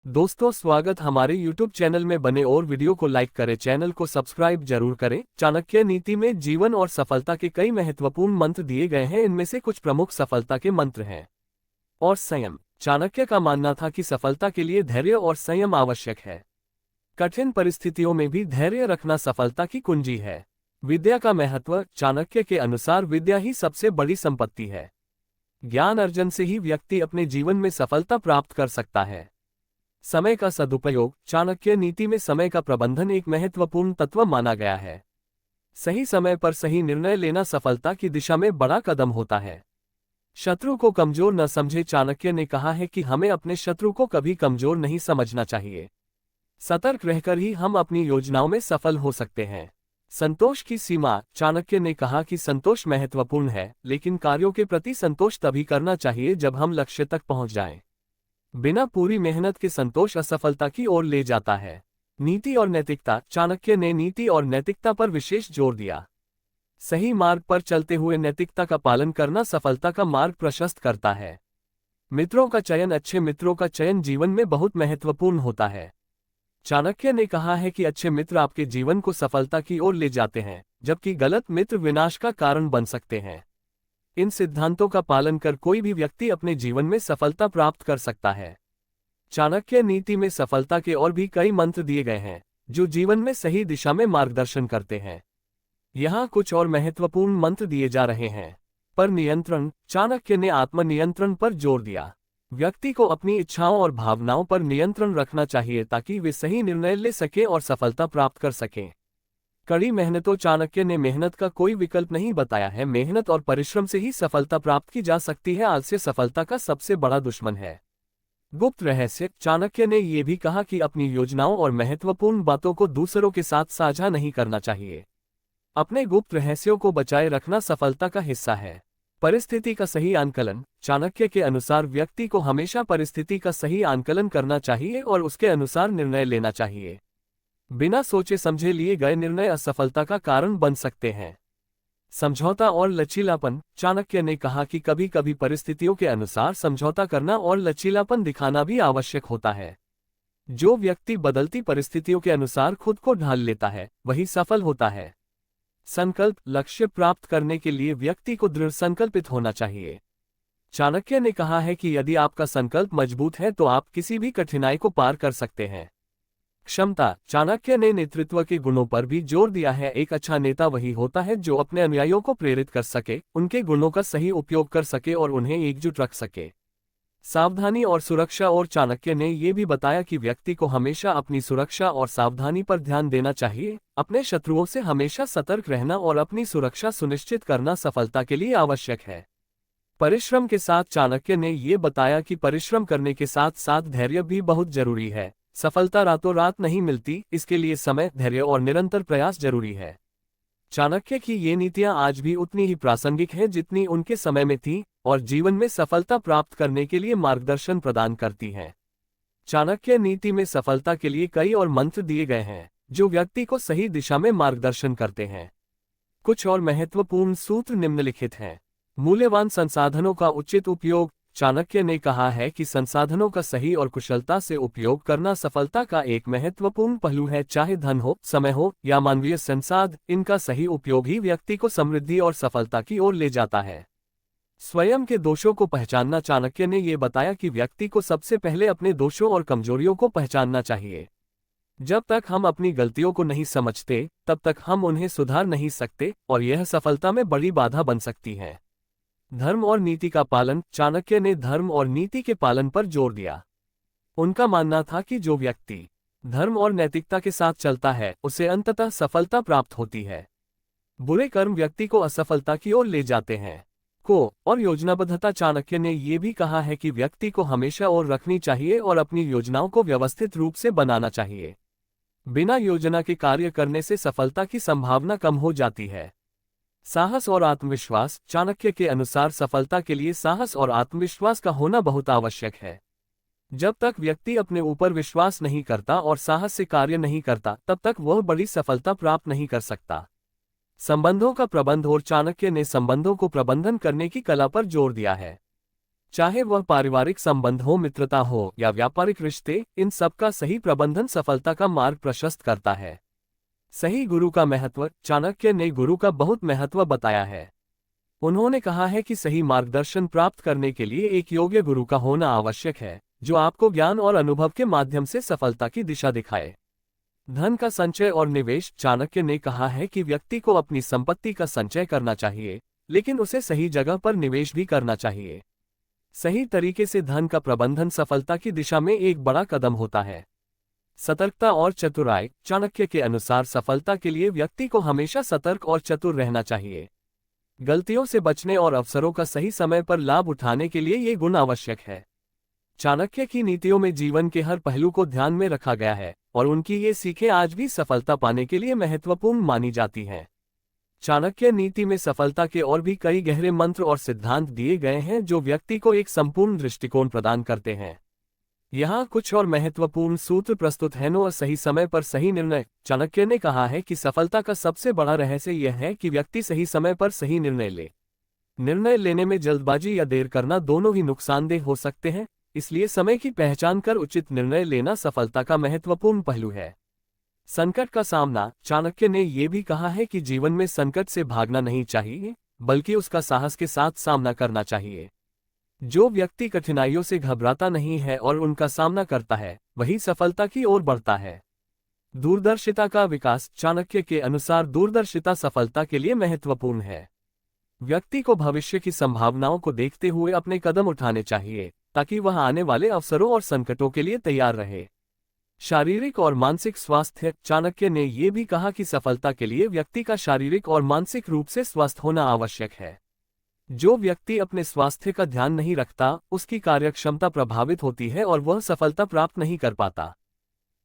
दोस्तों, स्वागत हमारे YouTube चैनल में। बने और वीडियो को लाइक करें, चैनल को सब्सक्राइब जरूर करें। चाणक्य नीति में जीवन और सफलता के कई महत्वपूर्ण मंत्र दिए गए हैं। इनमें से कुछ प्रमुख सफलता के मंत्र हैं। और संयम। चाणक्य का मानना था कि सफलता के लिए धैर्य और संयम आवश्यक है। कठिन परिस्थितियों में भी धैर्य रखना सफलता की कुंजी है। विद्या का महत्व। चाणक्य के अनुसार विद्या ही सबसे बड़ी संपत्ति है। ज्ञान अर्जन से ही व्यक्ति अपने जीवन में सफलता प्राप्त कर सकता है। समय का सदुपयोग। चाणक्य नीति में समय का प्रबंधन एक महत्वपूर्ण तत्व माना गया है। सही समय पर सही निर्णय लेना सफलता की दिशा में बड़ा कदम होता है। शत्रु को कमजोर न समझे। चाणक्य ने कहा है कि हमें अपने शत्रु को कभी कमजोर नहीं समझना चाहिए। सतर्क रहकर ही हम अपनी योजनाओं में सफल हो सकते हैं। संतोष की सीमा। चाणक्य ने कहा कि संतोष महत्वपूर्ण है, लेकिन कार्यों के प्रति संतोष तभी करना चाहिए जब हम लक्ष्य तक पहुंच जाएं। बिना पूरी मेहनत के संतोष असफलता की ओर ले जाता है। नीति और नैतिकता। चाणक्य ने नीति और नैतिकता पर विशेष जोर दिया। सही मार्ग पर चलते हुए नैतिकता का पालन करना सफलता का मार्ग प्रशस्त करता है। मित्रों का चयन। अच्छे मित्रों का चयन जीवन में बहुत महत्वपूर्ण होता है। चाणक्य ने कहा है कि अच्छे मित्र आपके जीवन को सफलता की ओर ले जाते हैं, जबकि गलत मित्र विनाश का कारण बन सकते हैं। इन सिद्धांतों का पालन कर कोई भी व्यक्ति अपने जीवन में सफलता प्राप्त कर सकता है। चाणक्य नीति में सफलता के और भी कई मंत्र दिए गए हैं, जो जीवन में सही दिशा में मार्गदर्शन करते हैं। यहाँ कुछ और महत्वपूर्ण मंत्र दिए जा रहे हैं। पर नियंत्रण। चाणक्य ने आत्मनियंत्रण पर जोर दिया। व्यक्ति को अपनी इच्छाओं और भावनाओं पर नियंत्रण रखना चाहिए ताकि वे सही निर्णय ले सकें और सफलता प्राप्त कर सकें। कड़ी मेहनतों। चाणक्य ने मेहनत का कोई विकल्प नहीं बताया है। मेहनत और परिश्रम से ही सफलता प्राप्त की जा सकती है। आलस्य सफलता का सबसे बड़ा दुश्मन है। गुप्त रहस्य। चाणक्य ने यह भी कहा कि अपनी योजनाओं और महत्वपूर्ण बातों को दूसरों के साथ साझा नहीं करना चाहिए। अपने गुप्त रहस्यों को बचाए रखना सफलता का हिस्सा है। परिस्थिति का सही आंकलन। चाणक्य के अनुसार व्यक्ति को हमेशा परिस्थिति का सही आंकलन करना चाहिए और उसके अनुसार निर्णय लेना चाहिए। बिना सोचे समझे लिए गए निर्णय असफलता का कारण बन सकते हैं। समझौता और लचीलापन। चाणक्य ने कहा कि कभी कभी परिस्थितियों के अनुसार समझौता करना और लचीलापन दिखाना भी आवश्यक होता है। जो व्यक्ति बदलती परिस्थितियों के अनुसार खुद को ढाल लेता है, वही सफल होता है। संकल्प। लक्ष्य प्राप्त करने के लिए व्यक्ति को दृढ़ संकल्पित होना चाहिए। चाणक्य ने कहा है कि यदि आपका संकल्प मजबूत है तो आप किसी भी कठिनाई को पार कर सकते हैं। क्षमता। चाणक्य ने नेतृत्व के गुणों पर भी जोर दिया है। एक अच्छा नेता वही होता है जो अपने अनुयायियों को प्रेरित कर सके, उनके गुणों का सही उपयोग कर सके और उन्हें एकजुट रख सके। सावधानी और सुरक्षा। और चाणक्य ने यह भी बताया कि व्यक्ति को हमेशा अपनी सुरक्षा और सावधानी पर ध्यान देना चाहिए। अपने शत्रुओं से हमेशा सतर्क रहना और अपनी सुरक्षा सुनिश्चित करना सफलता के लिए आवश्यक है। परिश्रम के साथ। चाणक्य ने यह बताया कि परिश्रम करने के साथ साथ धैर्य भी बहुत जरूरी है। सफलता रातों रात नहीं मिलती, इसके लिए समय, धैर्य और निरंतर प्रयास जरूरी है। चाणक्य की ये नीतियां आज भी उतनी ही प्रासंगिक हैं जितनी उनके समय में थी और जीवन में सफलता प्राप्त करने के लिए मार्गदर्शन प्रदान करती हैं। चाणक्य नीति में सफलता के लिए कई और मंत्र दिए गए हैं, जो व्यक्ति को सही दिशा में मार्गदर्शन करते हैं। कुछ और महत्वपूर्ण सूत्र निम्नलिखित हैं। मूल्यवान संसाधनों का उचित उपयोग। चाणक्य ने कहा है कि संसाधनों का सही और कुशलता से उपयोग करना सफलता का एक महत्वपूर्ण पहलू है। चाहे धन हो, समय हो या मानवीय संसाधन, इनका सही उपयोग ही व्यक्ति को समृद्धि और सफलता की ओर ले जाता है। स्वयं के दोषों को पहचानना। चाणक्य ने यह बताया कि व्यक्ति को सबसे पहले अपने दोषों और कमजोरियों को पहचानना चाहिए। जब तक हम अपनी गलतियों को नहीं समझते, तब तक हम उन्हें सुधार नहीं सकते और यह सफलता में बड़ी बाधा बन सकती है। धर्म और नीति का पालन। चाणक्य ने धर्म और नीति के पालन पर जोर दिया। उनका मानना था कि जो व्यक्ति धर्म और नैतिकता के साथ चलता है, उसे अंततः सफलता प्राप्त होती है। बुरे कर्म व्यक्ति को असफलता की ओर ले जाते हैं। और योजनाबद्धता। चाणक्य ने यह भी कहा है कि व्यक्ति को हमेशा और रखनी चाहिए और अपनी योजनाओं को व्यवस्थित रूप से बनाना चाहिए। बिना योजना के कार्य करने से सफलता की संभावना कम हो जाती है। साहस और आत्मविश्वास। चाणक्य के अनुसार सफलता के लिए साहस और आत्मविश्वास का होना बहुत आवश्यक है। जब तक व्यक्ति अपने ऊपर विश्वास नहीं करता और साहस से कार्य नहीं करता, तब तक वह बड़ी सफलता प्राप्त नहीं कर सकता। संबंधों का प्रबंध। और चाणक्य ने संबंधों को प्रबंधन करने की कला पर जोर दिया है। चाहे वह पारिवारिक संबंध हो, मित्रता हो या व्यापारिक रिश्ते, इन सब का सही प्रबंधन सफलता का मार्ग प्रशस्त करता है। सही गुरु का महत्व। चाणक्य ने गुरु का बहुत महत्व बताया है। उन्होंने कहा है कि सही मार्गदर्शन प्राप्त करने के लिए एक योग्य गुरु का होना आवश्यक है, जो आपको ज्ञान और अनुभव के माध्यम से सफलता की दिशा दिखाए। धन का संचय और निवेश। चाणक्य ने कहा है कि व्यक्ति को अपनी संपत्ति का संचय करना चाहिए, लेकिन उसे सही जगह पर निवेश भी करना चाहिए। सही तरीके से धन का प्रबंधन सफलता की दिशा में एक बड़ा कदम होता है। सतर्कता और चतुराई। चाणक्य के अनुसार सफलता के लिए व्यक्ति को हमेशा सतर्क और चतुर रहना चाहिए। गलतियों से बचने और अवसरों का सही समय पर लाभ उठाने के लिए ये गुण आवश्यक है। चाणक्य की नीतियों में जीवन के हर पहलू को ध्यान में रखा गया है और उनकी ये सीखें आज भी सफलता पाने के लिए महत्वपूर्ण मानी जाती हैं। चाणक्य नीति में सफलता के और भी कई गहरे मंत्र और सिद्धांत दिए गए हैं, जो व्यक्ति को एक संपूर्ण दृष्टिकोण प्रदान करते हैं। यहाँ कुछ और महत्वपूर्ण सूत्र प्रस्तुत हैं। और सही समय पर सही निर्णय। चाणक्य ने कहा है कि सफलता का सबसे बड़ा रहस्य यह है कि व्यक्ति सही समय पर सही निर्णय ले। निर्णय लेने में जल्दबाजी या देर करना दोनों ही नुकसानदेह हो सकते हैं, इसलिए समय की पहचान कर उचित निर्णय लेना सफलता का महत्वपूर्ण पहलू है। संकट का सामना। चाणक्य ने यह भी कहा है कि जीवन में संकट से भागना नहीं चाहिए, बल्कि उसका साहस के साथ सामना करना चाहिए। जो व्यक्ति कठिनाइयों से घबराता नहीं है और उनका सामना करता है, वही सफलता की ओर बढ़ता है। दूरदर्शिता का विकास। चाणक्य के अनुसार दूरदर्शिता सफलता के लिए महत्वपूर्ण है। व्यक्ति को भविष्य की संभावनाओं को देखते हुए अपने कदम उठाने चाहिए, ताकि वह आने वाले अवसरों और संकटों के लिए तैयार रहे। शारीरिक और मानसिक स्वास्थ्य। चाणक्य ने यह भी कहा कि सफलता के लिए व्यक्ति का शारीरिक और मानसिक रूप से स्वस्थ होना आवश्यक है। जो व्यक्ति अपने स्वास्थ्य का ध्यान नहीं रखता, उसकी कार्यक्षमता प्रभावित होती है और वह सफलता प्राप्त नहीं कर पाता।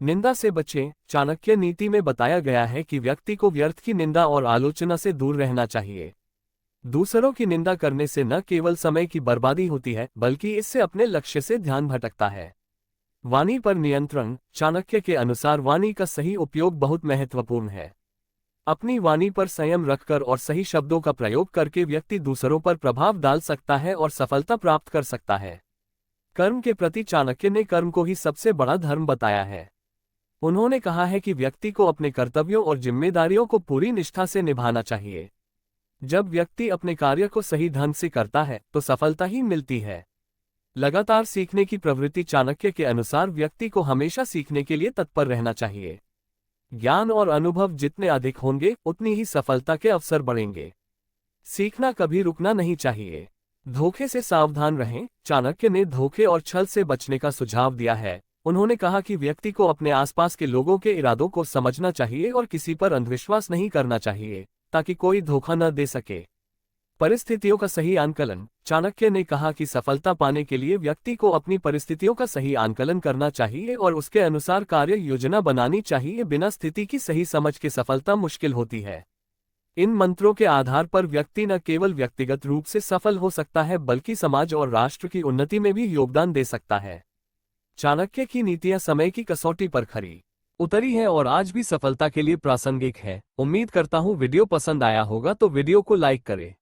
निंदा से बचें। चाणक्य नीति में बताया गया है कि व्यक्ति को व्यर्थ की निंदा और आलोचना से दूर रहना चाहिए। दूसरों की निंदा करने से न केवल समय की बर्बादी होती है, बल्कि इससे अपने लक्ष्य से ध्यान भटकता है। वाणी पर नियंत्रण। चाणक्य के अनुसार वाणी का सही उपयोग बहुत महत्वपूर्ण है। अपनी वाणी पर संयम रखकर और सही शब्दों का प्रयोग करके व्यक्ति दूसरों पर प्रभाव डाल सकता है और सफलता प्राप्त कर सकता है। कर्म के प्रति। चाणक्य ने कर्म को ही सबसे बड़ा धर्म बताया है। उन्होंने कहा है कि व्यक्ति को अपने कर्तव्यों और जिम्मेदारियों को पूरी निष्ठा से निभाना चाहिए। जब व्यक्ति अपने कार्य को सही ढंग से करता है, तो सफलता ही मिलती है। लगातार सीखने की प्रवृत्ति। चाणक्य के अनुसार व्यक्ति को हमेशा सीखने के लिए तत्पर रहना चाहिए। ज्ञान और अनुभव जितने अधिक होंगे, उतनी ही सफलता के अवसर बढ़ेंगे। सीखना कभी रुकना नहीं चाहिए। धोखे से सावधान रहें। चाणक्य ने धोखे और छल से बचने का सुझाव दिया है। उन्होंने कहा कि व्यक्ति को अपने आसपास के लोगों के इरादों को समझना चाहिए और किसी पर अंधविश्वास नहीं करना चाहिए, ताकि कोई धोखा न दे सके। परिस्थितियों का सही आंकलन। चाणक्य ने कहा कि सफलता पाने के लिए व्यक्ति को अपनी परिस्थितियों का सही आंकलन करना चाहिए और उसके अनुसार कार्य योजना बनानी चाहिए। बिना स्थिति की सही समझ के सफलता मुश्किल होती है। इन मंत्रों के आधार पर व्यक्ति न केवल व्यक्तिगत रूप से सफल हो सकता है, बल्कि समाज और राष्ट्र की उन्नति में भी योगदान दे सकता है। चाणक्य की नीतियां समय की कसौटी पर खरी उतरी है और आज भी सफलता के लिए प्रासंगिक है। उम्मीद करता हूं वीडियो पसंद आया होगा, तो वीडियो को लाइक करें।